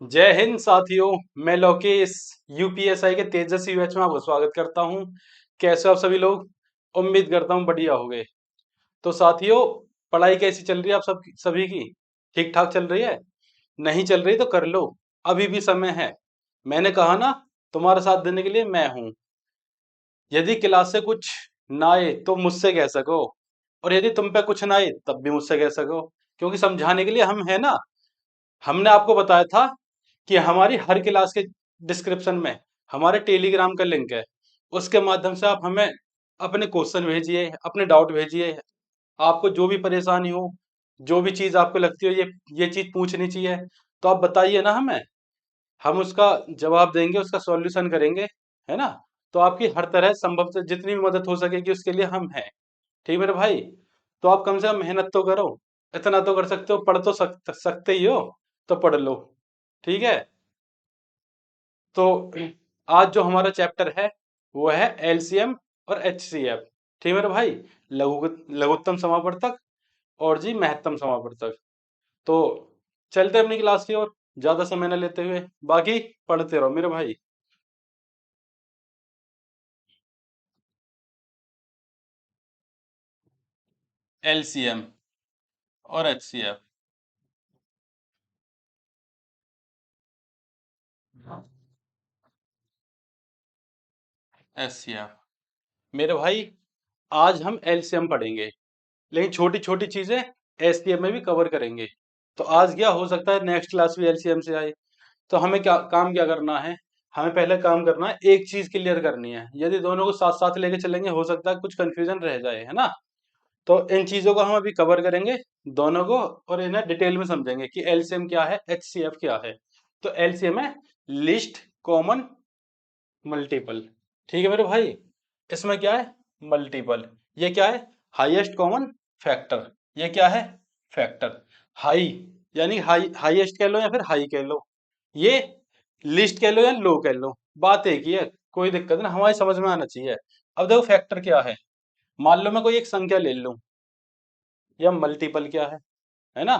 जय हिंद साथियों। मैं लोकेश यूपीएसआई के तेजस्वी बैच में आपका स्वागत करता हूं। कैसे हो आप सभी लोग? उम्मीद करता हूं बढ़िया हो गए। तो साथियों, पढ़ाई कैसी चल रही है आप सब सभी की? ठीक ठाक चल रही है? नहीं चल रही तो कर लो, अभी भी समय है। मैंने कहा ना, तुम्हारा साथ देने के लिए मैं हूं। यदि क्लास से कुछ ना आए तो मुझसे कह सको, और यदि तुम पे कुछ ना आए तब भी मुझसे कह सको, क्योंकि समझाने के लिए हम है ना। हमने आपको बताया था कि हमारी हर क्लास के डिस्क्रिप्शन में हमारे टेलीग्राम का लिंक है। उसके माध्यम से आप हमें अपने क्वेश्चन भेजिए, अपने डाउट भेजिए। आपको जो भी परेशानी हो, जो भी चीज आपको लगती हो ये चीज पूछनी चाहिए, तो आप बताइए ना हमें। हम उसका जवाब देंगे, उसका सॉल्यूशन करेंगे, है ना। तो आपकी हर तरह संभव से जितनी भी मदद हो सकेगी उसके लिए हम हैं। ठीक है मेरे भाई। तो आप कम से कम मेहनत तो करो। इतना तो कर सकते हो, पढ़ तो सकते ही हो, तो पढ़ लो। ठीक है। तो आज जो हमारा चैप्टर है वो है एलसीएम और एचसीएफ। ठीक है मेरे भाई। लघुत्तम समापवर्तक और जी महत्तम समापवर्तक। तो चलते हैं अपनी क्लास की ओर, ज्यादा समय न लेते हुए। बाकी पढ़ते रहो मेरे भाई। एलसीएम और एचसीएफ। एचसीएफ मेरे भाई, आज हम एलसीएम पढ़ेंगे, लेकिन छोटी छोटी चीजें एसटीएम में भी कवर करेंगे। तो आज क्या हो सकता है नेक्स्ट क्लास भी एलसीएम से आए। तो हमें क्या करना है? हमें पहले काम करना है, एक चीज क्लियर करनी है। यदि दोनों को साथ साथ लेके चलेंगे हो सकता है कुछ कंफ्यूजन रह जाए, है ना। तो इन चीजों को हम अभी कवर करेंगे, दोनों को, और इन्हें डिटेल में समझेंगे कि एलसीएम क्या है, एचसीएफ क्या है। तो एलसीएम है लिस्ट कॉमन मल्टीपल। ठीक है मेरे भाई। इसमें क्या है? मल्टीपल। ये क्या है? Highest common factor. ये क्या है? फैक्टर। हाई यानी हाईएस्ट कह लो या फिर हाई कह लो। ये लिस्ट कह लो या लो कह लो, बात एक ही है। कोई दिक्कत ना, हमारी समझ में आना चाहिए। अब देखो फैक्टर क्या है। मान लो मैं कोई एक संख्या ले लूं, या मल्टीपल क्या है ना।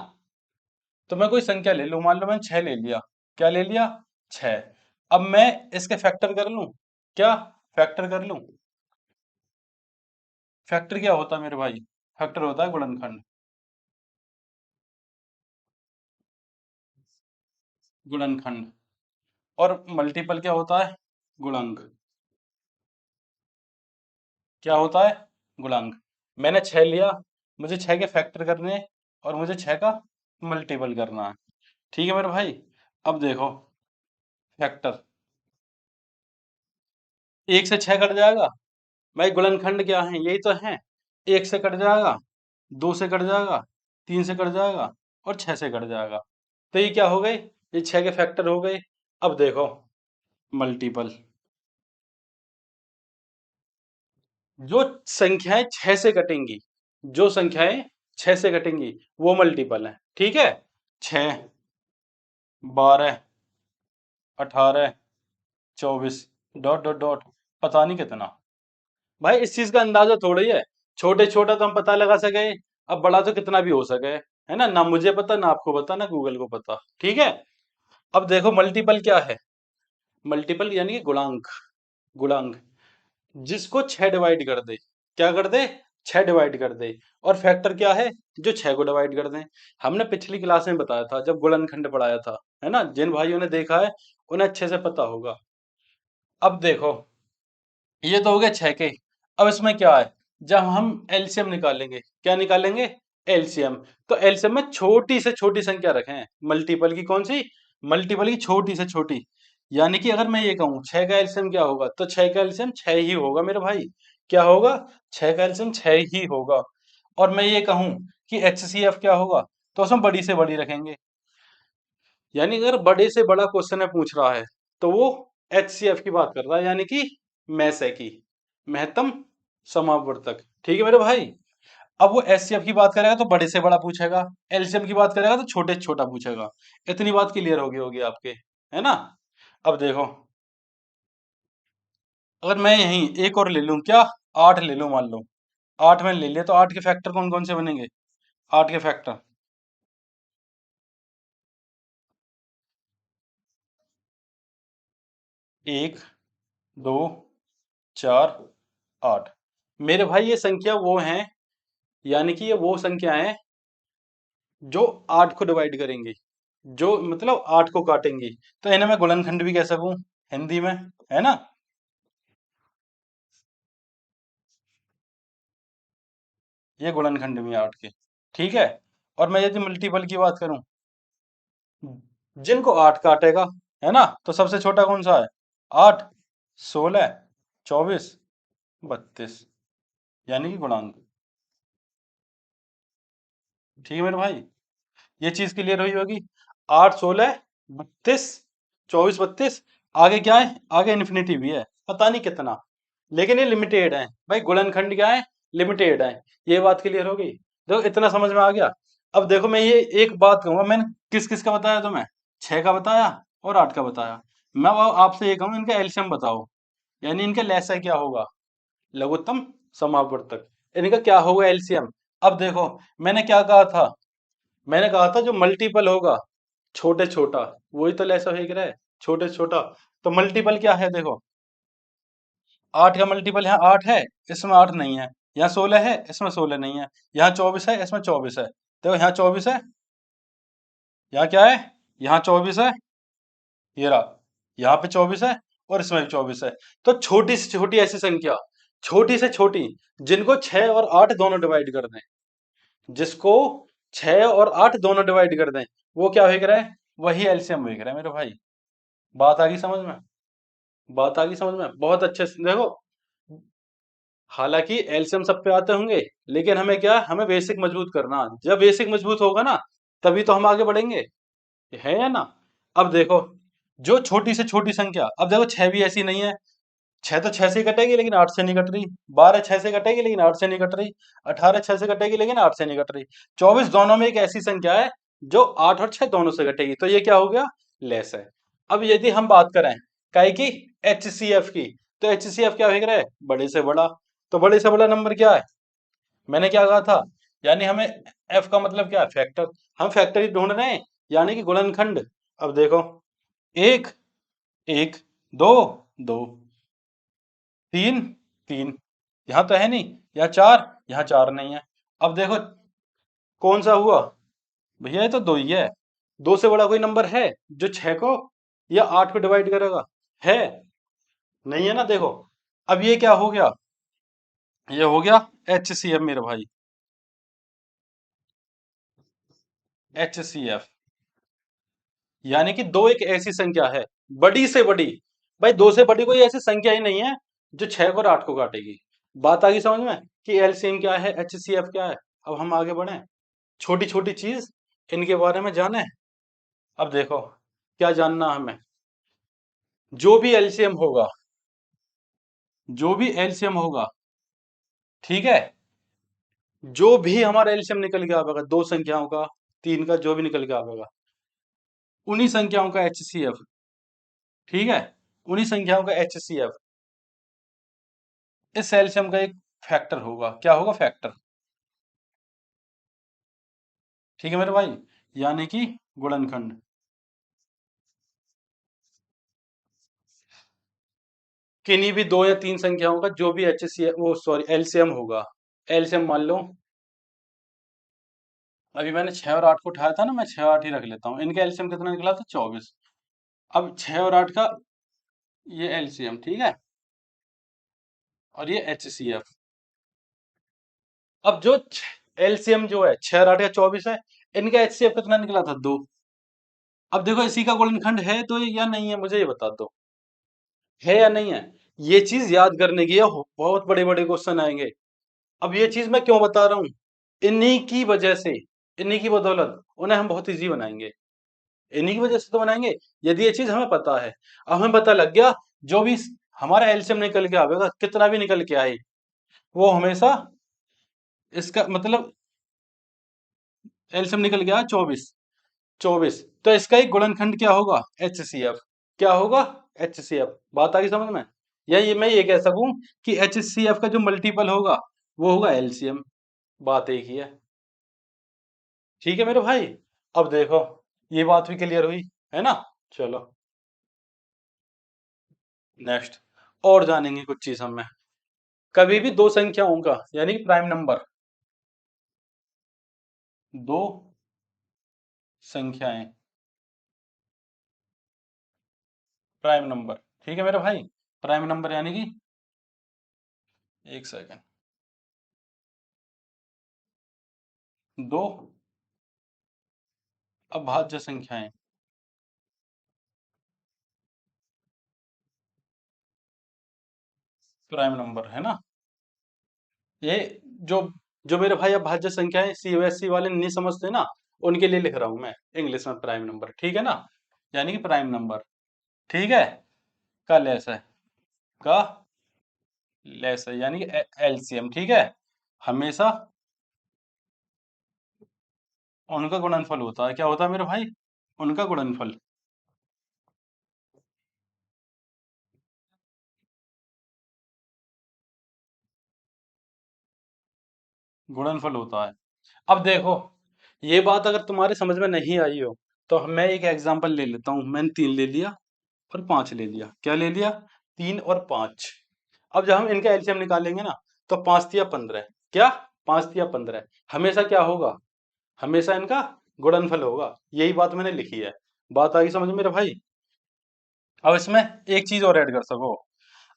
तो मैं कोई संख्या ले लूं, मान लो मैंने 6 ले लिया। क्या ले लिया? 6। अब मैं इसके फैक्टर कर लूं। क्या फैक्टर कर लूं? फैक्टर क्या होता है मेरे भाई? फैक्टर होता है गुणनखंड। गुणनखंड। और मल्टीपल क्या होता है? गुणांक। क्या होता है? गुणांक। मैंने 6 लिया, मुझे 6 के फैक्टर करने हैं, और मुझे 6 का मल्टीपल करना है। ठीक है मेरे भाई। अब देखो, फैक्टर, 1 से 6 कट जाएगा। भाई गुणनखंड क्या है? यही तो है। 1 से कट जाएगा, 2 से कट जाएगा, 3 से कट जाएगा, और 6 से कट जाएगा। तो ये क्या हो गए? ये 6 के फैक्टर हो गए। अब देखो, मल्टीपल। जो संख्याएं 6 से कटेंगी, जो संख्याएं 6 से कटेंगी वो मल्टीपल है। ठीक है। 6, 12, 18, 24, डॉट डॉट डॉट, पता नहीं कितना। भाई इस चीज का अंदाजा थोड़ा ही है। छोटे छोटा तो हम पता लगा सके, अब बड़ा तो कितना भी हो सके, है ना। ना मुझे पता, ना आपको पता, ना गूगल को पता। ठीक है। अब देखो मल्टीपल क्या है। मल्टीपल यानी कि गुणांक। गुणांक जिसको 6 डिवाइड कर दे। क्या कर दे? 6 डिवाइड कर दे। और फैक्टर क्या है? जो 6 को डिवाइड कर दे। हमने पिछली क्लास में बताया था जब गुणनखंड पढ़ाया था, है ना। जिन भाइयों ने देखा है उन्हें अच्छे से पता होगा। अब देखो, ये तो हो गए 6 के। अब इसमें क्या है? जब हम एलसीएम निकालेंगे, क्या निकालेंगे? एलसीएम। तो एलसीएम में छोटी से छोटी संख्या रखें। मल्टीपल की कौन सी? मल्टीपल की छोटी से छोटी। यानी कि अगर मैं ये कहूं 6 का एलसीएम क्या होगा, तो 6 का एलसीएम 6 ही होगा मेरे भाई। क्या होगा? 6 का एलसीएम 6 ही होगा। और मैं ये कहूं कि एचसीएफ क्या होगा, तो उसमें बड़ी से बड़ी रखेंगे। यानी अगर बड़े से बड़ा क्वेश्चन है पूछ रहा है, तो वो एचसीएफ की बात कर रहा है, यानी कि मैसे की, महत्तम समापवर्तक। ठीक है मेरे भाई। अब वो एचसीएफ की बात करेगा तो बड़े से बड़ा पूछेगा, एलसीएम की बात करेगा तो छोटे से छोटा पूछेगा। इतनी बात क्लियर होगी होगी आपके, है ना। अब देखो, अगर मैं यहीं एक और ले लूं, क्या, 8 ले लूं मान लो। 8 मैंने ले लिया, तो 8 के फैक्टर कौन कौन से बनेंगे? 8 के फैक्टर, एक, दो, चार, आठ। मेरे भाई ये संख्या वो है, यानी कि ये वो संख्या है जो आठ को डिवाइड करेंगी, जो मतलब आठ को काटेंगी। तो इन्हें मैं गुणनखंड भी कह सकूं हिंदी में, है ना। ये गुणनखंड भी है आठ के, ठीक है। और मैं यदि मल्टीपल की बात करूं, जिनको आठ काटेगा, है ना, तो सबसे छोटा कौन सा है? आठ, 16, 24, 32, यानी कि गुणांक। ठीक है मेरे भाई, ये चीज क्लियर हुई होगी। आठ, 16, 32, 24, 32, आगे क्या है? आगे इन्फिनिटी भी है, पता नहीं कितना, लेकिन ये लिमिटेड है भाई। गुणनखंड क्या है? लिमिटेड है। ये बात क्लियर हो गई। देखो इतना समझ में आ गया। अब देखो मैं ये एक बात कहूंगा, मैंने किस किस का बताया तुम्हें? छह का बताया और आठ का बताया। मैं वो आपसे ये कहूँ, इनका एलसीएम बताओ, यानी इनका लैसा क्या होगा? लघुत्तम समापवर्तक, इनका क्या होगा एलसीएम? अब देखो, मैंने क्या कहा था? मैंने कहा था जो मल्टीपल होगा छोटे छोटा, वही तो लैसा हो रहा है, छोटे छोटा। तो मल्टीपल क्या है देखो, आठ का मल्टीपल यहाँ आठ है, इसमें आठ नहीं है। यहाँ 16 है, इसमें 16 नहीं है। यहाँ 24 है, इसमें 24 है। देखो यहाँ 24 है, यहाँ क्या है? यहाँ 24 है, ये रहा। यहाँ पे 24 है और इसमें भी 24 है। तो छोटी से छोटी ऐसी संख्या, छोटी से छोटी, जिनको 6 और 8 दोनों डिवाइड कर दें, जिसको 6 और 8 दोनों डिवाइड कर दें, वो क्या हो रहा है? वही एलसीएम हो रहा है मेरे भाई। बात आ गई समझ में? बात आ गई समझ में? बहुत अच्छे से देखो। हालांकि एलसीएम सब पे आते होंगे, लेकिन हमें क्या, हमें बेसिक मजबूत करना। जब बेसिक मजबूत होगा ना, तभी तो हम आगे बढ़ेंगे, है या ना। अब देखो, जो छोटी से छोटी संख्या, अब देखो छह भी ऐसी नहीं है। छह तो छह से कटेगी लेकिन आठ से नहीं कट रही। 12 छह से कटेगी लेकिन आठ से नहीं कट रही। 18 छह से कटेगी लेकिन आठ से नहीं कट रही। 24 दोनों में एक ऐसी संख्या है जो आठ और छह दोनों से कटेगी, तो ये क्या हो गया? लेस है। अब यदि हम बात करें काय की, एचसीएफ की, तो एचसीएफ क्या हो रहा है? बड़े से बड़ा। तो बड़े से बड़ा नंबर क्या है? मैंने क्या कहा था? यानी हमें एफ का मतलब क्या है? फैक्टर। हम फैक्टर ही ढूंढ रहे हैं, यानी कि गुणनखंड। अब देखो, एक, एक, दो, दो, तीन, तीन, यहां तो है नहीं। यहाँ चार, यहाँ चार नहीं है। अब देखो कौन सा हुआ? भैया ये तो दो ही है। दो से बड़ा कोई नंबर है जो छह को या आठ को डिवाइड करेगा? है? नहीं है ना। देखो, अब ये क्या हो गया? ये हो गया एच सी एफ मेरे भाई, एच सी एफ। यानी कि दो एक ऐसी संख्या है, बड़ी से बड़ी। भाई दो से बड़ी कोई ऐसी संख्या ही नहीं है जो छह को और आठ को काटेगी। बात आ गई समझ में कि एलसीएम क्या है, एचसीएफ क्या है? अब हम आगे बढ़े, छोटी छोटी चीज इनके बारे में जाने। अब देखो, क्या जानना हमें? जो भी एलसीएम होगा, जो भी एलसीएम होगा, ठीक है, जो भी हमारा एलसीएम निकल के आवेगा, दो संख्याओं का, तीन का, जो भी निकल के आवेगा, उन्हीं संख्याओं का एचसीएफ, ठीक है, उन्हीं संख्याओं का एचसीएफ इस एलसीएम का एक फैक्टर होगा। क्या होगा? फैक्टर। ठीक है मेरे भाई, यानी कि गुणनखंड। किन्हीं भी दो या तीन संख्याओं का जो भी एचसीएफ, वो सॉरी एलसीएम होगा। एलसीएम मान लो, अभी मैंने छह और आठ को उठाया था ना, मैं छह आठ ही रख लेता हूँ। इनका एलसीएम कितना निकला था? 24। अब छह और आठ का ये एलसीएम, ठीक है, और ये एचसीएफ। अब जो एलसीएम जो है, छह और आठ का 24 है, इनका एचसीएफ कितना निकला था? दो। अब देखो इसी का गुणनखंड है तो या नहीं है, मुझे ये बता दो, है या नहीं है? ये चीज याद करने की है, बहुत बड़े बड़े क्वेश्चन आएंगे। अब ये चीज मैं क्यों बता रहा हूँ? इन्हीं की वजह से, इन्हीं की बदौलत उन्हें हम बहुत इजी बनाएंगे। इन्हीं की वजह से तो बनाएंगे, यदि ये चीज हमें पता है। अब हमें पता लग गया, जो भी हमारा एलसीएम निकल के आवेगा, कितना भी निकल के आए, वो हमेशा इसका मतलब एलसीएम निकल गया 24। 24, तो इसका एक गुणनखंड क्या होगा? एचसीएफ। क्या होगा? एचसीएफ। बात आ गई समझ में? या ये मैं ये कह सकूं कि एचसीएफ का जो मल्टीपल होगा, वो होगा एलसीएम। बात एक ही है। ठीक है मेरे भाई, अब देखो, ये बात भी क्लियर हुई, है ना। चलो। नेक्स्ट और जानेंगे कुछ चीज हम। कभी भी दो संख्याओं का यानी कि प्राइम नंबर, दो संख्याएं प्राइम नंबर, ठीक है मेरे भाई। प्राइम नंबर यानी कि, एक सेकंड, दो अभाज्य संख्याएं प्राइम नंबर है ना। ये जो जो मेरे भाई अभाज्य संख्याएं सीबीएसई वाले नहीं समझते ना, उनके लिए लिख रहा हूं मैं इंग्लिश में प्राइम नंबर, ठीक है ना। यानी कि प्राइम नंबर, ठीक है, का लेस है, का लेस है यानी कि एलसीएम, ठीक है। हमेशा उनका गुणनफल होता है, क्या होता है मेरे भाई, उनका गुणनफल। गुणनफल होता है। अब देखो, ये बात अगर तुम्हारे समझ में नहीं आई हो तो मैं एक एग्जांपल ले लेता हूं। मैंने 3 ले लिया और 5 ले लिया। क्या ले लिया? 3 और 5। अब जब हम इनका एलसीएम निकालेंगे ना, तो 5 तिया 15। क्या? 5 तिया 15 हमेशा क्या होगा? हमेशा इनका गुणनफल होगा। यही बात मैंने लिखी है। बात आई समझ में मेरे भाई? अब इसमें एक चीज और ऐड कर सको।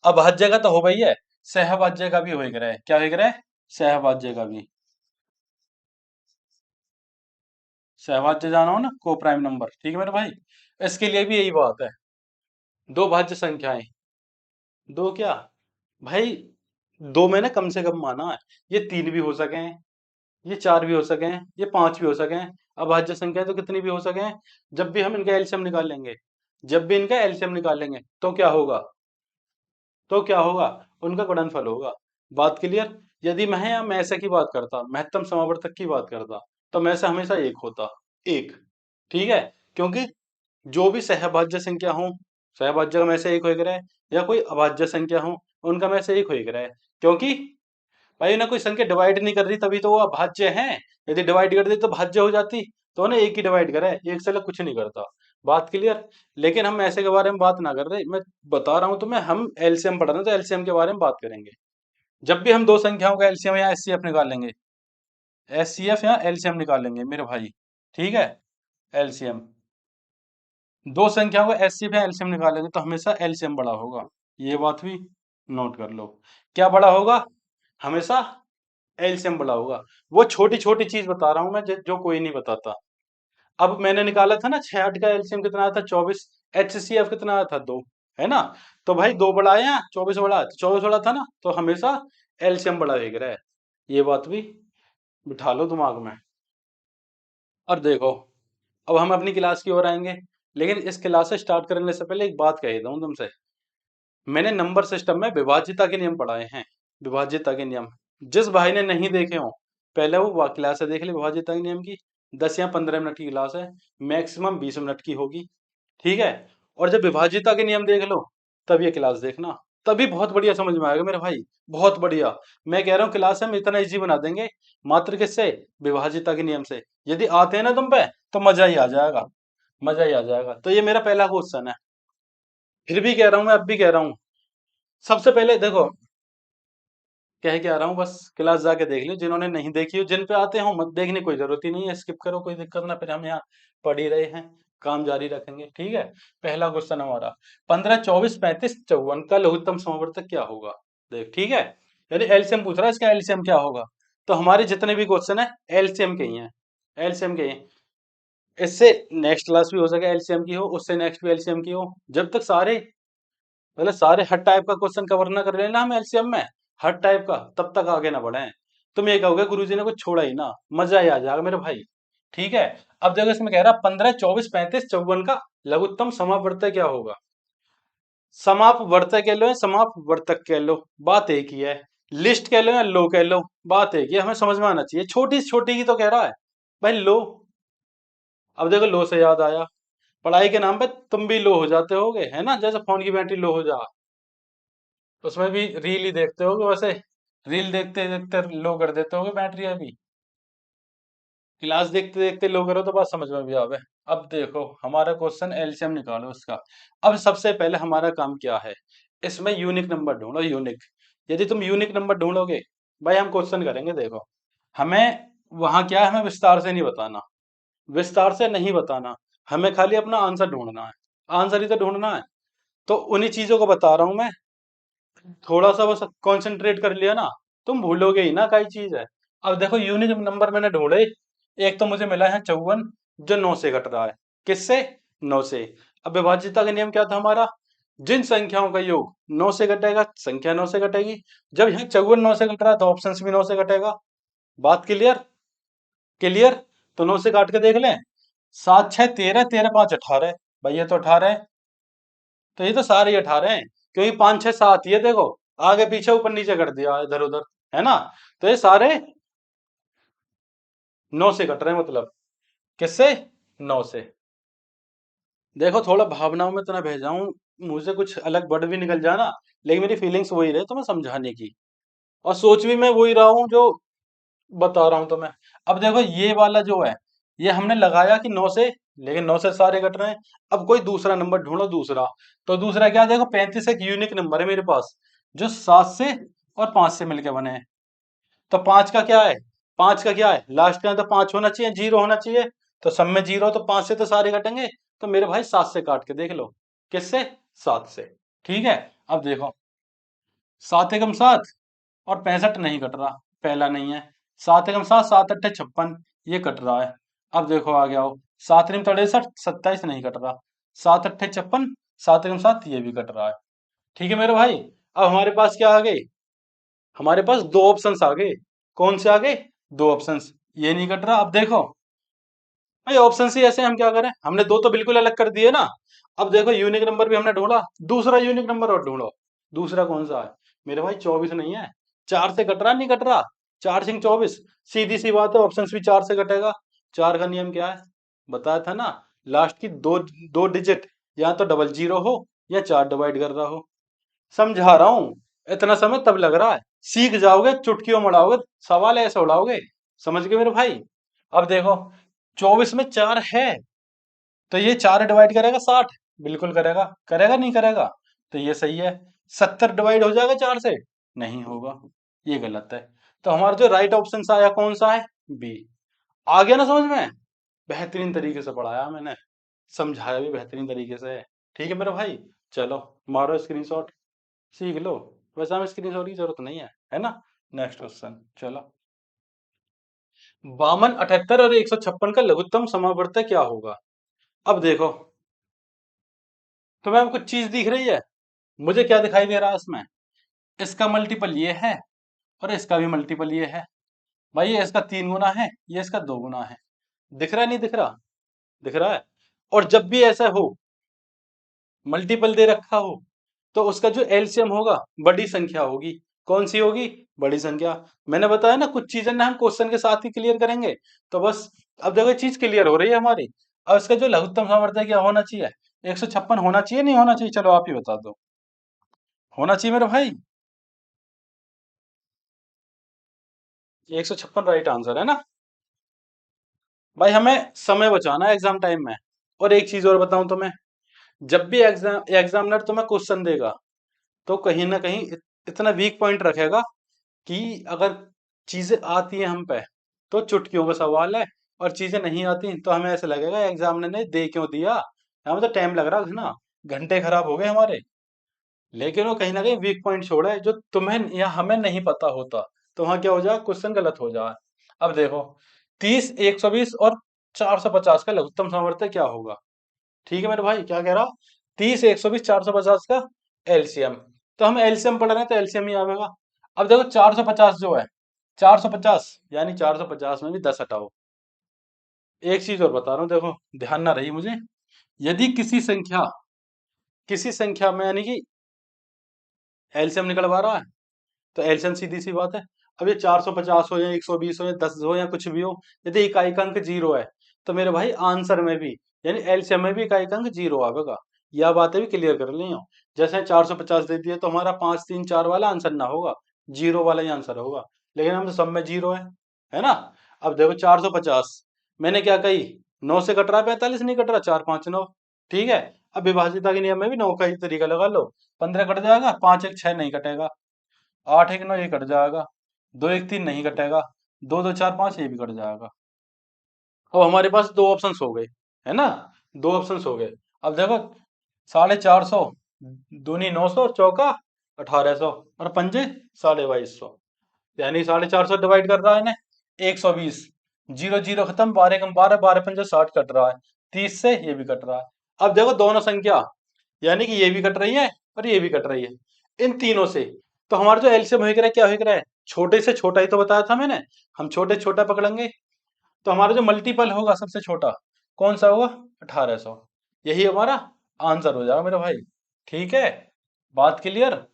अभाज्य का तो हो गई है, सहभाज्य का भी हो रहा है। क्या हो रहा है? सहभाज्य का भी। सहभाज्य जाना हो ना, को प्राइम नंबर, ठीक है मेरे भाई। इसके लिए भी यही बात है। दो भाज्य संख्याएं, दो क्या भाई, दो मैंने कम से कम माना है। ये 3 भी हो सके, ये 4 भी हो सके, ये 5 भी हो सके। अभाज्य संख्याएं तो कितनी भी हो सके। जब भी हम इनका एलसीएम निकालेंगे, जब भी इनका एलसीएम निकालेंगे तो क्या होगा? तो क्या होगा? उनका गुणनफल होगा। बात क्लियर? यदि मैं या मैं से की बात करता, महत्तम समावर्तक की बात करता, तो मैं से हमेशा एक होता, एक, ठीक है। क्योंकि जो भी सहभाज्य संख्या हो, सहभाज्य का में से एक हो रहा है, या कोई अभाज्य संख्या हो, उनका में से एक हो रहा है। क्योंकि भाई ना कोई संख्या डिवाइड नहीं कर रही तभी तो वो अभाज्य है। यदि डिवाइड कर दी तो भाज्य हो जाती। तो ना एक ही डिवाइड करे, एक से अलग कुछ नहीं करता। बात क्लियर? लेकिन हम ऐसे के बारे में बात ना कर रहे, मैं बता रहा हूं तुम्हें, हम एलसीएम पढ़ रहे हैं तो एलसीएम के बारे में बात करेंगे। जब भी हम दो संख्याओं का एलसीएम या एचसीएफ निकालेंगे, एचसीएफ या एलसीएम निकालेंगे मेरे भाई, ठीक है, एलसीएम, दो संख्याओं का एचसीएफ या एलसीएम निकालेंगे तो हमेशा एलसीएम बड़ा होगा। ये बात भी नोट कर लो। क्या बड़ा होगा? हमेशा एलसीएम बड़ा होगा। वो छोटी छोटी चीज बता रहा हूं मैं, जो कोई नहीं बताता। अब मैंने निकाला था ना 6 8 का एलसीएम कितना आया था? 24। एचसीएफ कितना आया था? 2, है ना। तो भाई 2 बड़ा आया, 24 बड़ा, 24 बड़ा था ना, तो हमेशा एलसीएम बड़ा देख रहा है। ये बात भी बिठा लो दिमाग में। और देखो, अब हम अपनी क्लास की ओर आएंगे, लेकिन इस क्लास से स्टार्ट करने से पहले एक बात कह दूं तुमसे। मैंने नंबर सिस्टम में विभाज्यता के नियम पढ़ाए हैं। विभाज्यता के नियम, जिस भाई ने नहीं देखे हो, पहले वो क्लास है देख ले विभाज्यता के नियम की। 10 या 15 मिनट की क्लास है, मैक्सिमम 20 मिनट की होगी, ठीक है। और जब विभाज्यता के नियम देख लो, तब ये क्लास देखना, तभी बहुत बढ़िया समझ में आएगा मेरे भाई। बहुत बढ़िया। मैं कह रहा हूँ क्लास हम इतना इजी बना देंगे, मात्र किससे? विभाज्यता के नियम से। यदि आते हैं ना तुम पे, तो मजा ही आ जाएगा। मजा ही आ जाएगा। तो ये मेरा पहला क्वेश्चन है। फिर भी कह रहा हूं, मैं अब भी कह रहा हूं, सबसे पहले देखो, कह के आ रहा हूँ, बस क्लास जाके देख लो। जिन्होंने नहीं देखी हो, जिन पे आते हो मत देखने, कोई जरूरत ही नहीं है, स्किप करो, कोई दिक्कत ना। फिर हम यहाँ पढ़ ही रहे हैं, काम जारी रखेंगे, ठीक है। पहला क्वेश्चन हमारा, 15 24 35 54 का लघुत्तम समावर्तक क्या होगा? देख, ठीक है। यानी एलसीएम पूछ रहा है, इसका एलसीएम क्या होगा। तो हमारे जितने भी क्वेश्चन है एलसीएम के ही हैं, एलसीएम के ही हैं। इससे नेक्स्ट क्लास भी हो सके एलसीएम की हो, उससे नेक्स्ट भी एलसीएम की हो, जब तक सारे, मतलब सारे हर टाइप का क्वेश्चन कवर ना कर लेना हम एलसीएम में, हर टाइप का, तब तक आगे ना बढ़े। तुम ये कहोगे गुरुजी ने कुछ छोड़ा ही ना, मजा ही आ जाएगा मेरे भाई, ठीक है। अब देखो, इसमें कह रहा 15 24 35 54 का लघुत्तम समापवर्तक क्या होगा? समापवर्तक कह लो या समापवर्तक कह लो, बात एक ही है। लिस्ट कह लो या लो कह लो, बात एक ही है। हमें समझ में आना चाहिए, छोटी से छोटी की तो कह रहा है भाई, लो। अब देखो, लो से याद आया, पढ़ाई के नाम पे तुम भी लो हो जाते होगे, है ना, जैसे फोन की बैटरी लो हो जा, उसमें भी रील ही देखते होगे वैसे, रील देखते देखते लो कर देते होगे बैटरी अभी। क्लास देखते देखते लो करो तो बात समझ में भी आवे। अब देखो, हमारा क्वेश्चन एलसीएम निकालो इसका। अब सबसे पहले हमारा काम क्या है? इसमें यूनिक नंबर ढूंढो, यूनिक। यदि तुम यूनिक नंबर ढूंढोगे, भाई हम क्वेश्चन करेंगे, देखो हमें वहां क्या है, हमें विस्तार से नहीं बताना, विस्तार से नहीं बताना, हमें खाली अपना आंसर ढूंढना है, आंसर ही तो ढूंढना है। तो उन्हीं चीजों को बता रहा हूं मैं, थोड़ा सा बस कंसंट्रेट कर लिया ना, तुम भूलोगे ही ना कई चीज है। अब देखो यूनिक नंबर मैंने ढूंढे, एक तो मुझे मिला है 54, जो 9 से घट रहा है। किससे? 9 से। अब विभाज्यता का नियम क्या था हमारा? जिन संख्याओं का योग 9 से घटेगा, संख्या 9 से घटेगी। जब यहाँ 54 9 से घट रहा है, तो ऑप्शन भी 9 से घटेगा। बात क्लियर? क्लियर? तो 9 से काट के देख लें। 7 6 13, 13 5 18, भाई ये तो 18 है। तो ये तो सारे ही 18 हैं, क्योंकि 5 6 7, ये देखो आगे पीछे ऊपर नीचे कर दिया इधर उधर, है ना? तो ये सारे 9 से कट रहे हैं, मतलब किससे? 9 से। देखो थोड़ा भावनाओं में तो ना बह जाऊं, मुझे कुछ अलग वर्ड भी निकल जाए ना, लेकिन मेरी फीलिंग्स वही रहे तुम्हें समझाने की, और सोच भी मैं वही रहा हूँ जो बता रहा हूँ तुम्हें। अब देखो ये वाला जो है, ये हमने लगाया कि 9 से, लेकिन 9 से सारे कट रहे हैं। अब कोई दूसरा नंबर ढूंढो, दूसरा। तो दूसरा क्या, देखो 35 एक यूनिक नंबर है मेरे पास, जो 7 से और 5 से मिलके बने हैं। तो 5 का क्या है? 5 का क्या है? लास्ट का तो 5 होना चाहिए, 0 होना चाहिए। तो सब में 0, तो 5 से तो सारे कटेंगे। तो मेरे भाई 7 से काट के देख लो। किससे? 7 से। ठीक है। अब देखो 7 एकम 7, और 65 नहीं कट रहा, पहला नहीं है। 7 एकम 7, 7 अट्ठे 56, ये कट रहा है। अब देखो आ गया हो 7 निम 63, 27 नहीं कट रहा। 7 अट्ठे 56, 7 एकम 7, ये भी कट रहा है। ठीक है मेरे भाई। अब हमारे पास क्या आ गए? हमारे पास दो ऑप्शंस आ गए। कौन से आ गए? दो ऑप्शंस। ये नहीं कट रहा। अब देखो भाई ऑप्शन ही ऐसे, हम क्या करें, हमने दो तो बिल्कुल अलग कर दिए ना। अब देखो यूनिक नंबर भी हमने ढूंढा, दूसरा यूनिक नंबर और ढूंढो। दूसरा कौन सा है? मेरे भाई 24 नहीं है। 4 से कट रहा, नहीं कट रहा? 4 सिंह 24, सीधी सी बात है, ऑप्शन भी 4 से कटेगा। 4 का नियम क्या है? बताया था ना, लास्ट की दो दो डिजिट या तो डबल जीरो हो, या 4 डिवाइड कर रहा हो। समझा रहा हूं, इतना समय तब लग रहा है, सीख जाओगे, चुटकियों में उड़ाओगे, सवाल ऐसे उड़ाओगे। समझ गए मेरे भाई? अब देखो 24 में 4 है, तो ये 4 डिवाइड करेगा 60, बिल्कुल करेगा, करेगा नहीं करेगा? तो ये सही है। 70 डिवाइड हो जाएगा 4 से? नहीं होगा, ये गलत है। तो हमारा जो राइट ऑप्शन आया कौन सा है? बी। आ गया ना समझ में? बेहतरीन तरीके से पढ़ाया मैंने, समझाया भी बेहतरीन तरीके से। ठीक है मेरे भाई, चलो मारो स्क्रीनशॉट, सीख लो। वैसे हमें स्क्रीनशॉट की जरूरत नहीं है ना? नेक्स्ट क्वेश्चन चलो। 52 78 और 156 का लघुत्तम समावर्तक क्या होगा? अब देखो, तुम्हें कुछ चीज दिख रही है? मुझे क्या दिखाई दे रहा है इसमें? इसका मल्टीपल ये है, और इसका भी मल्टीपल ये है। भाई ये इसका 3 गुना है, ये इसका 2 गुना है। दिख रहा है नहीं दिख रहा? दिख रहा है। और जब भी ऐसा हो, मल्टीपल दे रखा हो, तो उसका जो एलसीएम होगा बड़ी संख्या होगी। कौन सी होगी? बड़ी संख्या। मैंने बताया ना, कुछ चीजें ना हम क्वेश्चन के साथ ही क्लियर करेंगे। तो बस अब देखो चीज क्लियर हो रही है हमारी। अब इसका जो लघुत्तम सामर्थ्य क्या होना चाहिए? 156 होना चाहिए, नहीं होना चाहिए? चलो आप ही बता दो। होना चाहिए मेरे भाई। 156 राइट आंसर है ना? भाई हमें समय बचाना है एग्जाम टाइम में। और एक चीज और बताऊं तुम्हें, जब भी एग्जामिनर तुम्हें क्वेश्चन देगा, तो कहीं ना कहीं इतना वीक पॉइंट रखेगा कि अगर चीजें आती हैं हम पे, तो चुटकियों का सवाल है। और चीजें नहीं आती तो हमें ऐसा लगेगा एग्जामिनर ने दे क्यों दिया, हमें तो टाइम लग रहा है ना, घंटे खराब हो गए हमारे। लेकिन वो कहीं ना कहीं वीक पॉइंट छोड़ा है, जो तुम्हें या हमें नहीं पता होता। तो वहां क्या हो जाए, क्वेश्चन गलत हो जाए। अब देखो 30 120 और 450 का लघुत्तम सामर्थ्य क्या होगा? ठीक है मेरे भाई, क्या कह रहा? 30 120 450 का एलसीएम। तो हम एलसीएम पढ़ रहे हैं, तो एलसीएम ही आएगा। अब देखो 450 जो है, 450 यानी 450 में भी 10 हटाओ। एक चीज और बता रहा हूँ, देखो ध्यान ना रही मुझे। यदि किसी संख्या में यानी कि एलसीएम निकलवा रहा है, तो एलसीएम सीधी सी बात है। अब ये 450 हो या 120 हो या 10 हो या कुछ भी हो, यदि इकाई का अंक 0 है, तो मेरे भाई आंसर में भी यानी एलसीएम में भी इकाई का अंक 0 आएगा। यह बातें भी क्लियर कर ली हो। जैसे 450 दे दिया, तो हमारा 5 3 4 वाला आंसर ना होगा, 0 वाला ही आंसर होगा। लेकिन हम तो सब में 0 है ना? अब देखो 450 मैंने क्या कही, 9 से कट रहा है, 45 नहीं कट रहा, 4 5 9। ठीक है। अब विभाज्यता के नियम में भी 9 का ही तरीका लगा लो। 15 कट जाएगा, 5 1 6 नहीं कटेगा, 8 1 9 ये कट जाएगा, 2 1 3 नहीं कटेगा, 2 2 4 5 ये भी कट जाएगा। अब हमारे पास दो ऑप्शंस हो गए, है ना, दो ऑप्शंस हो गए। अब देखो 450, दूनी 900 और चौका 1800 और पंजे 2250, यानी 450 डिवाइड कर रहा है ना 120, जीरो जीरो खत्म, 12 कम 12, 12 पंजे 60 कट रहा है, 30 से ये भी कट रहा है। अब देखो दोनों संख्या, यानी कि ये भी कट रही है और ये भी कट रही है, इन तीनों से। तो हमारा जो एलसीएम हो रहा है क्या हो रहा है, छोटे से छोटा ही तो बताया था मैंने, हम छोटे से छोटा पकड़ेंगे। तो हमारा जो मल्टीपल होगा सबसे छोटा कौन सा होगा, 1800, यही हमारा आंसर हो जाएगा मेरे भाई। ठीक है, बात क्लियर।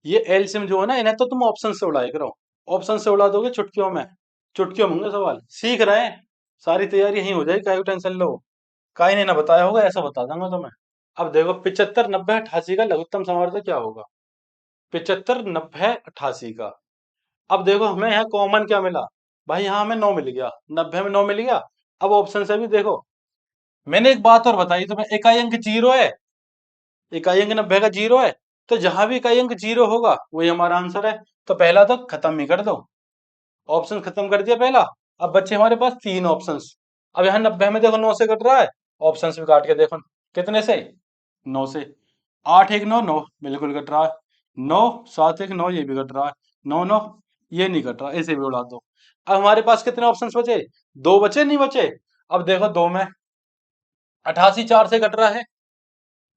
ये एलसीएम जो है ना, इन्हें तो तुम ऑप्शन से उड़ाए करो, ऑप्शन से उड़ा दोगे चुटकियों में, चुटकियों में होंगे सवाल, सीख रहे हैं, सारी तैयारी यही हो जाएगी, काहे टेंशन लो। काहे ने ना बताया होगा ऐसा बता दूंगा तुम्हें। अब देखो 75 90 88 का लघुत्तम समावर्त क्या होगा, 75 90 88 का। अब देखो हमें यहाँ कॉमन क्या मिला, भाई यहाँ हमें 9 मिल गया, 90 में 9 मिल गया। अब ऑप्शन से भी देखो, मैंने एक बात और बताई तुम्हें, इकाई अंक जीरो है, इकाई अंक 90 का जीरो है, तो जहां भी इकाई अंक जीरो होगा वही हमारा आंसर है। तो पहला तो खत्म ही कर दो, ऑप्शन खत्म कर दिया पहला। अब बच्चे हमारे पास तीन ऑप्शंस। अब यहाँ 90 में देखो 9 से कट रहा है, ऑप्शंस भी काट के देखो कितने से, 9 से। 8 1 9 9 बिल्कुल कट रहा है, 9 7 1 9 ये भी कट रहा है, 9 9 ये नहीं कट रहा, इसे भी उड़ा दो। अब हमारे पास कितने ऑप्शंस बचे, दो बचे, नहीं बचे। अब देखो दो में 88 4 से कट रहा है,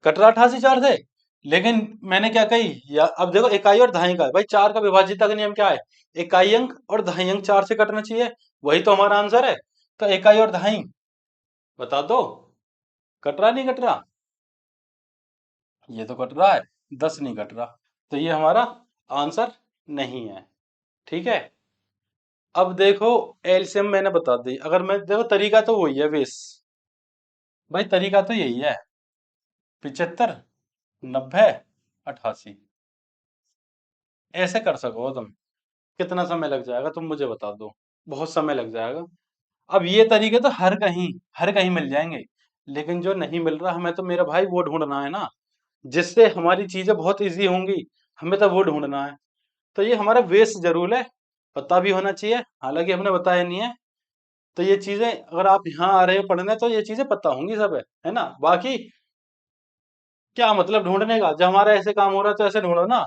कट रहा 88 4 से। लेकिन मैंने क्या कही या, अब देखो इकाई और दहाई का, भाई चार का विभाज्यता का नियम क्या है, इकाई अंक और दहाई अंक 4 से कटना चाहिए, वही तो हमारा आंसर है। तो इकाई और दहाई बता दो, कट रहा नहीं कट रहा, ये तो कट रहा है, 10 नहीं कट रहा, तो ये हमारा आंसर नहीं है। ठीक है, अब देखो एलसीएम मैंने बता दी, अगर मैं देखो तरीका तो वही है बेस, भाई तरीका तो यही है, 75 90 88, ऐसे कर सको तुम। कितना समय लग जाएगा तुम मुझे बता दो, बहुत समय लग जाएगा। अब ये तरीके तो हर कहीं मिल जाएंगे, लेकिन जो नहीं मिल रहा हमें तो मेरा भाई वो ढूंढना है ना, जिससे हमारी चीजें बहुत इजी होंगी, हमें तो वो ढूंढना है। तो ये हमारा बेस जरूर है, पता भी होना चाहिए, हालांकि हमने बताया नहीं है। तो ये चीजें अगर आप यहाँ आ रहे हो पढ़ने तो ये चीजें पता होंगी सब, है ना। बाकी क्या मतलब ढूंढने का, जब हमारा ऐसे काम हो रहा है तो ऐसे ढूंढो ना।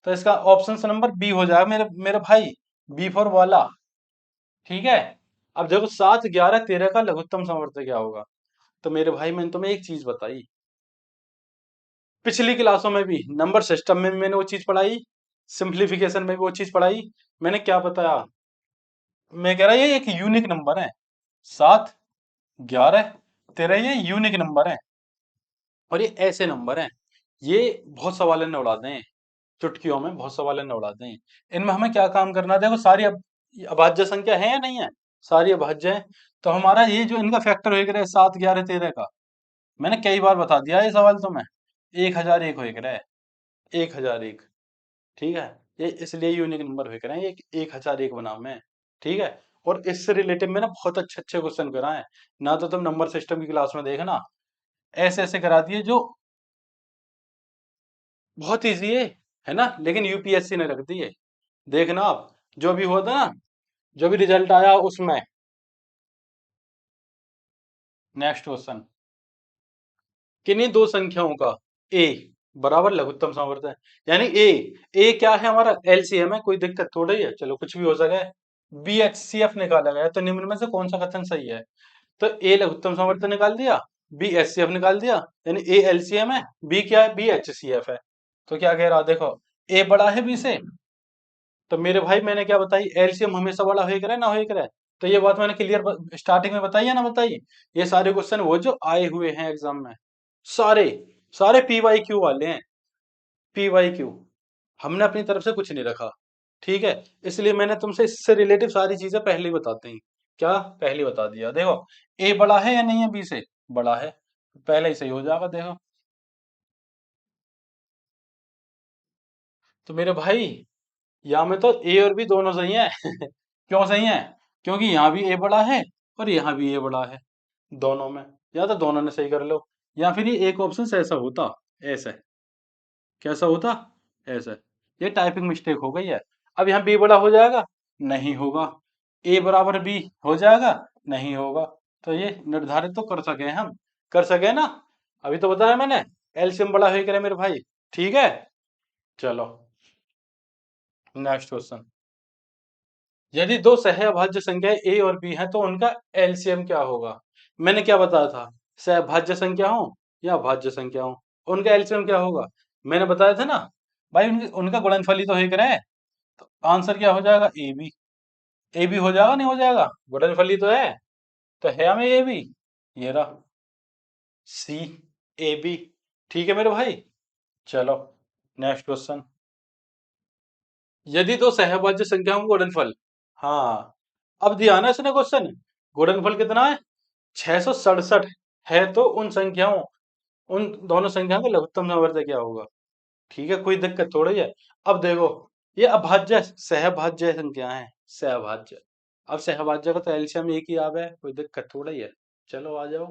तो इसका ऑप्शन नंबर बी हो जाएगा मेरे मेरे भाई, बी फॉर वाला। ठीक है, अब देखो 7 11 13 का लघुत्तम सामर्थ्य क्या होगा। तो मेरे भाई मैंने तुम्हें एक चीज बताई, पिछली क्लासों में भी नंबर सिस्टम में भी मैंने वो चीज पढ़ाई, सिंप्लीफिकेशन में भी वो चीज पढ़ाई। मैंने क्या बताया, मैं कह रहा ये एक यूनिक नंबर है, 7 11 13 ये यूनिक नंबर है, और ये ऐसे नंबर हैं, ये बहुत सवाल ने उड़ाते हैं, चुटकियों में बहुत सवाल ने उड़ाते हैं। इनमें हमें क्या काम करना है, देखो सारी अभाज्य संख्या है या नहीं है, सारी अभाज्य है। तो हमारा ये जो इनका फैक्टर हो 7 11 13 का, मैंने कई बार बता दिया ये सवाल तो मैं, 1001 हो रहा है, 1001। ठीक है, ये इसलिए यूनिक नंबर हो रहे हैं, ये 1001 बना मैं। ठीक है, और इससे रिलेटेड मैंने बहुत अच्छे अच्छे क्वेश्चन कराए हैं, ना तो तुम नंबर सिस्टम की क्लास में देखना, ऐसे ऐसे करा दिए जो बहुत इजी है ना, लेकिन यूपीएससी ने रख दी है। देखना आप, जो भी हुआ था ना, जो भी रिजल्ट आया उसमें। नेक्स्ट क्वेश्चन, किन्हीं दो संख्याओं का ए बराबर लघुत्तम सामर्थ्य है, यानी ए क्या है हमारा, एलसीएम है, कोई दिक्कत थोड़ी है, चलो कुछ भी हो सके। बी एच सी एफ निकाला गया, तो निम्न में से कौन सा कथन सही है। तो ए लघुत्तम सामर्थ्य निकाल दिया, बी एच सी एफ निकाल दिया, यानी ए एलसीएम है, बी क्या है, बी एच सी एफ है। तो क्या कह रहा देखो, ए बड़ा है बी से, तो मेरे भाई मैंने क्या बताई, एलसीएम हमेशा बड़ा होई करे ना होई करे। तो ये बात मैंने क्लियर स्टार्टिंग में बताई है ना बताई। ये सारे क्वेश्चन वो जो आए हुए हैं एग्जाम में, सारे सारे पी वाई क्यू वाले हैं, पी वाई क्यू, हमने अपनी तरफ से कुछ नहीं रखा। ठीक है, इसलिए मैंने तुमसे इससे रिलेटिव सारी चीजें पहले ही बताते हैं, क्या पहले ही बता दिया। देखो ए बड़ा है या नहीं है बी से, बड़ा है, पहले ही सही हो जाएगा। देखो तो मेरे भाई यहाँ में तो ए और बी दोनों सही है क्यों सही है, क्योंकि यहाँ भी ए बड़ा है और यहाँ भी ए बड़ा है, दोनों में। या तो दोनों ने सही कर लो, या फिर ये एक ऑप्शन ऐसा होता, ऐसा कैसा होता, ऐसा। ये टाइपिंग मिस्टेक हो गई है। अब यहाँ बी बड़ा हो जाएगा, नहीं होगा। ए बराबर बी हो जाएगा, नहीं होगा। तो ये निर्धारित तो कर सके हम, कर सके ना, अभी तो बताया मैंने एलसीएम बड़ा हो करे मेरे भाई। ठीक है, चलो नेक्स्ट क्वेश्चन। यदि दो सहअभाज्य संख्याएं ए और बी हैं तो उनका एलसीएम क्या होगा। मैंने क्या बताया था, सहभाज्य संख्या हो या भाज्य संख्या हो, उनका एलसीएम क्या होगा। मैंने बताया था ना भाई, उनका गुणनफल ही तो है करे। तो आंसर क्या हो जाएगा, ए बी। ए बी हो जाएगा, नहीं हो जाएगा, गुणनफल ही तो है। तो है हमें ए बी, ये रहा सी, ए बी। ठीक है मेरे भाई, चलो नेक्स्ट क्वेश्चन। यदि दो सहभाज्य संख्याओं का गुणनफल, हाँ अब दिया ना इसने क्वेश्चन, गुणनफल कितना है 667 है, तो उन संख्याओं, उन दोनों संख्याओं का लघुत्तम समवर्त क्या होगा। ठीक है, कोई दिक्कत थोड़ी है। अब देखो, ये अभाज्य सहभाज्य संख्या है, सहभाज्य। अब सहभाज्य का तो एलसीएम एक ही आवे, कोई दिक्कत थोड़ा ही है। चलो आ जाओ।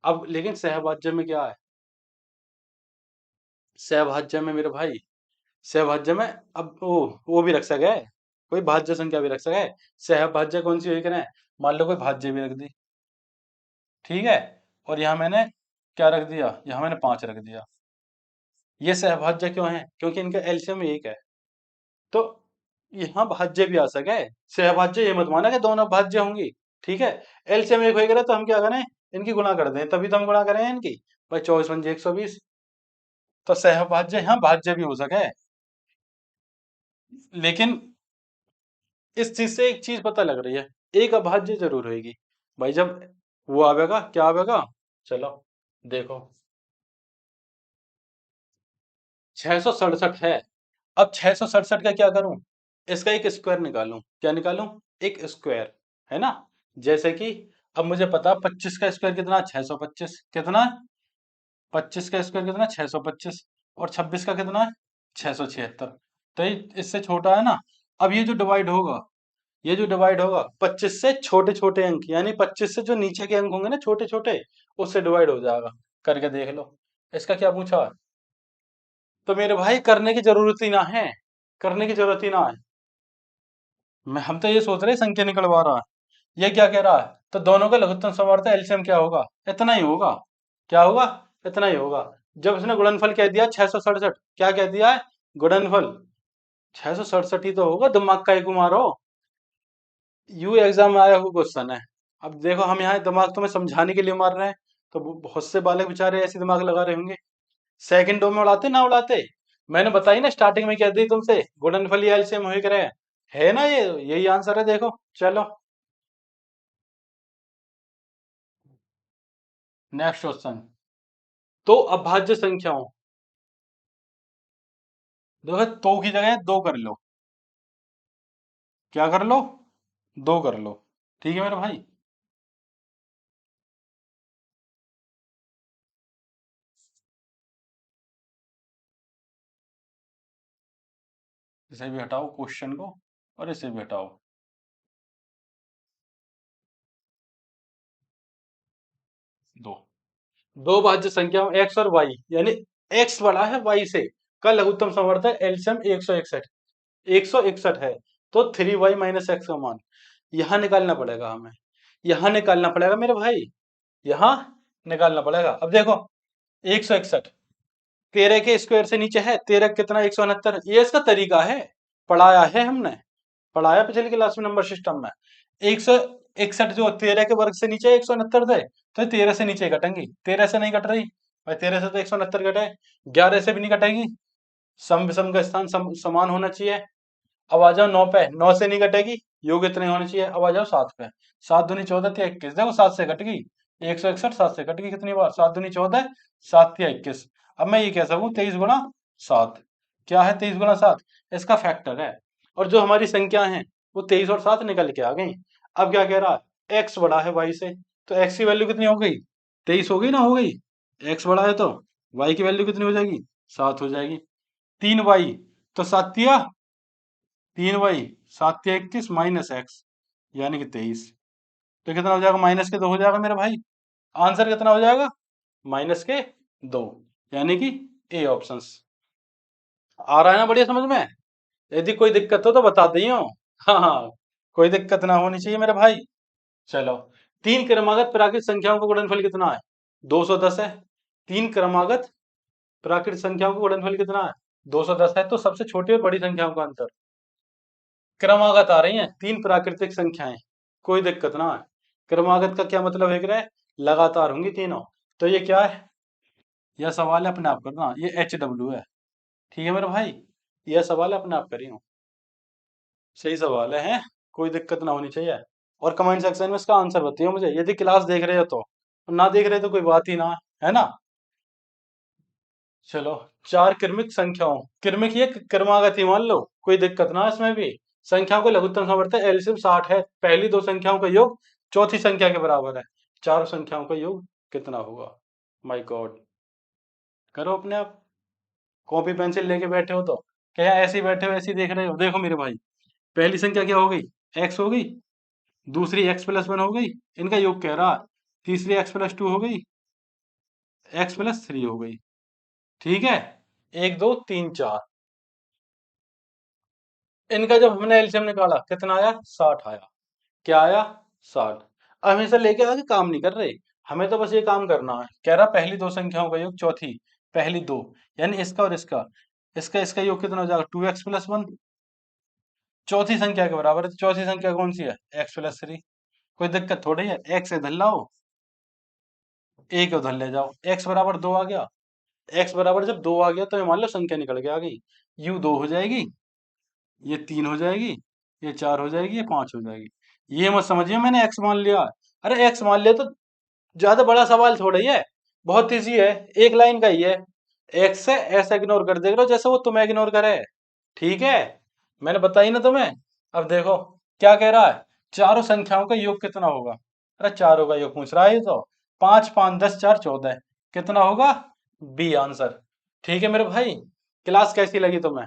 अब लेकिन सहभाज्य में क्या है, सहभाज्य में मेरे भाई, सहभाज्य में अब वो भी रख सके, कोई भाज्य संख्या भी रख सके। सहभाज्य कौन सी हुई करें, मान लो कोई भाज्य भी रख दी, ठीक है। और यहाँ मैंने क्या रख दिया, यहाँ मैंने 5 रख दिया। ये सहभाज्य क्यों है, क्योंकि इनका एलसीएम एक है। तो यहाँ भाज्य भी आ सके, सहभाज्य ये मत माना कि दोनों भाज्य होंगी। ठीक है, एलसीएम एक होगा तो हम क्या करें, इनकी गुणा कर दें, तभी तो हम गुणा करें इनकी। भाई 24 पंजे 120, तो सहभाज्य यहाँ भाज्य भी हो सके। लेकिन इस चीज से एक चीज पता लग रही है, एक अभाज्य जरूर होगी भाई, जब वो आवेगा, क्या आवेगा, चलो देखो 667 है। अब 667 का क्या करूं, इसका एक स्क्वायर निकालूं, क्या निकालूं, एक स्क्वायर, है ना। जैसे कि अब मुझे पता 25 का स्क्वायर कितना, 625 कितना, 25 का स्क्वायर कितना 625, और 26 का कितना है 676। तो ये इससे छोटा है ना। अब ये जो डिवाइड होगा, ये जो डिवाइड होगा 25 से छोटे छोटे अंक, यानी 25 से जो नीचे के अंक होंगे ना छोटे छोटे, उससे डिवाइड हो जाएगा। करके देख लो, इसका क्या पूछा है। तो मेरे भाई करने की जरूरत ही ना है, करने की जरूरत ही ना है। मैं हम तो ये सोच रहे हैं संख्या निकलवा रहा है, ये क्या कह रहा है, तो दोनों का लघुत्तम समवर्त एलसीएम क्या होगा, इतना ही होगा। क्या होगा, इतना ही होगा। जब उसने गुणनफल कह दिया 667, क्या कह दिया है, गुणनफल 667 ही तो होगा, दिमाग का एक मारो। यू एग्जाम में आया हुआ क्वेश्चन है। अब देखो हम यहाँ दिमाग तुम्हें समझाने के लिए मार रहे हैं, तो बहुत से बालक बेचारे ऐसे दिमाग लगा रहे होंगे। सेकंडों में उड़ाते ना उड़ाते, मैंने बताई ना स्टार्टिंग में कह दी तुमसे, गुणनफल या एलसीएम हो करे, है ना, ये यही आंसर है, देखो चलो नेक्स्ट क्वेश्चन। तो अभाज्य संख्याओं, देखो तो की जगह दो कर लो, क्या कर लो, दो कर लो। ठीक है मेरे भाई, इसे भी हटाओ क्वेश्चन को, और इसे भी हटाओ। दो, दो भाज्य संख्याओं एक्स और वाई, यानी एक्स बड़ा है वाई से, का लघुत्तम समवर्तक एलसीएम 161, 161 है। तो 3y माइनस एक्स का मान यहां निकालना पड़ेगा हमें, यहां निकालना पड़ेगा मेरे भाई, यहां निकालना पड़ेगा। अब देखो 161 13 के स्क्वायर से नीचे है, 13 कितना 169, ये इसका तरीका है, पढ़ाया है हमने, पढ़ाया पिछली क्लास में नंबर सिस्टम में। 161 जो 13 के वर्ग से नीचे 169 थे, तो 13 से नीचे घटेंगी, 13 से नहीं घट रही भाई, 13 से तो 169 घटे, 11 से भी नहीं घटेगी, सम विषम का स्थान समान होना चाहिए। अब आ जाओ 9 पे, 9 से नहीं घटेगी, योग इतने होने चाहिए। अब आ जाओ 7 पे, 7 दूनी 14 तिया 21, देखो 7 से घट गई, 161 7 से घट गई, कितनी बार, 7 दूनी 14, 7 तिया 21। अब मैं ये कह सकूं 23 गुणा 7, क्या है 23 गुणा 7, इसका फैक्टर है। और जो हमारी संख्या है वो 23 और 7 निकल के आ गई। अब क्या कह रहा है, एक्स बड़ा है वाई से, तो एक्स की वैल्यू कितनी हो गई, 23 हो गई ना, हो गई। एक्स बड़ा है तो वाई की वैल्यू कितनी हो जाएगी, 7 हो जाएगी। 3y, तो 7 तिया 3y, 7 तिया 21 माइनस एक्स, यानी कि 23। तो कितना हो जाएगा, माइनस के 2 हो जाएगा मेरे भाई। आंसर कितना हो जाएगा? माइनस के 2, यानी कि ए ऑप्शन। आ रहा है ना बढ़िया समझ में? यदि कोई दिक्कत हो तो बता दियो। हाँ हाँ, कोई दिक्कत ना होनी चाहिए मेरे भाई। चलो, तीन क्रमागत प्राकृत संख्याओं का गुणनफल कितना है? 210 है। तीन क्रमागत प्राकृत संख्याओं का गुणनफल कितना है? 210 है। तो सबसे छोटी और बड़ी संख्याओं का अंतर, क्रमागत आ रही हैं तीन प्राकृतिक संख्याएं, कोई दिक्कत ना है। क्रमागत का क्या मतलब है? लगातार होंगी तीनों। तो ये क्या है? यह सवाल है, अपने आप करना, ये HW है। ठीक है मेरे भाई, यह सवाल है, अपने आप करियो। सही सवाल है, हैं? कोई दिक्कत ना होनी चाहिए। और कमेंट सेक्शन में इसका आंसर बताइए मुझे, यदि क्लास देख रहे हो तो। ना देख रहे तो कोई बात ही ना है ना। चलो, चार क्रमिक संख्याओं, क्रमिक ये क्रमागत ही मान लो, कोई दिक्कत ना है इसमें भी। संख्याओं को लघुत्तम समवर्तक एलसीएम 60 है। पहली दो संख्याओं का योग चौथी संख्या के बराबर है। चारों संख्याओं का योग कितना होगा? माय गॉड, करो अपने आप। कॉपी पेंसिल लेके बैठे हो तो क्या ऐसे ही बैठे हो, ऐसे ही देख रहे हो? देखो मेरे भाई, पहली संख्या क्या हो गई? एक्स हो गई। दूसरी x+1 हो गई, इनका योग कह रहा है। तीसरी x+2 हो गई, x+3 हो गई। ठीक है, एक दो तीन चार, इनका जब हमने एलसीएम निकाला कितना आया? 60 आया। क्या आया? 60। अब हम इसे लेके आगे काम नहीं कर रहे, हमें तो बस ये काम करना है। कह रहा पहली दो संख्याओं का योग चौथी, पहली दो, यानी इसका और इसका, इसका योग कितना हो जाएगा? 2x+1। चौथी संख्या के बराबर है, तो चौथी संख्या कौन सी है? x+3। कोई दिक्कत थोड़ी है, x इधर लाओ, a को उधर ले जाओ, x बराबर 2 आ गया। x बराबर जब 2 आ गया तो ये मान लो संख्या निकल के आ गई। u 2 हो जाएगी, ये 3 हो जाएगी, ये 4 हो जाएगी, ये 5 हो जाएगी। ये मत समझिए मैंने x मान लिया। अरे x मान लिया तो ज्यादा बड़ा सवाल थोड़ा ही है, बहुत इजी है, एक लाइन का ही है। x से ऐसा इग्नोर कर देख लो जैसे वो तुम्हें इग्नोर करे। ठीक है, मैंने बताई ना तुम्हें। अब देखो क्या कह रहा है, चारों संख्याओं का योग कितना होगा? अरे चारों का योग पूछ रहा है ये तो। 5 5 10 4 14, कितना होगा? B answer. ठीक है मेरे भाई, क्लास कैसी लगी तुम्हें?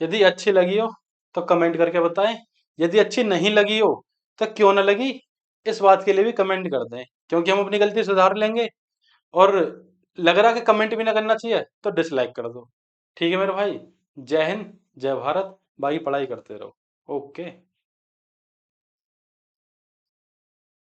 यदि अच्छी लगी हो तो कमेंट करके बताएं, यदि अच्छी नहीं लगी हो तो क्यों ना लगी, इस बात के लिए भी कमेंट कर दें, क्योंकि हम अपनी गलती सुधार लेंगे। और लग रहा कि कमेंट भी ना करना चाहिए तो डिसलाइक कर दो। ठीक है मेरे भाई, जय हिंद, जय भारत, बाकी पढ़ाई करते रहो। ओके।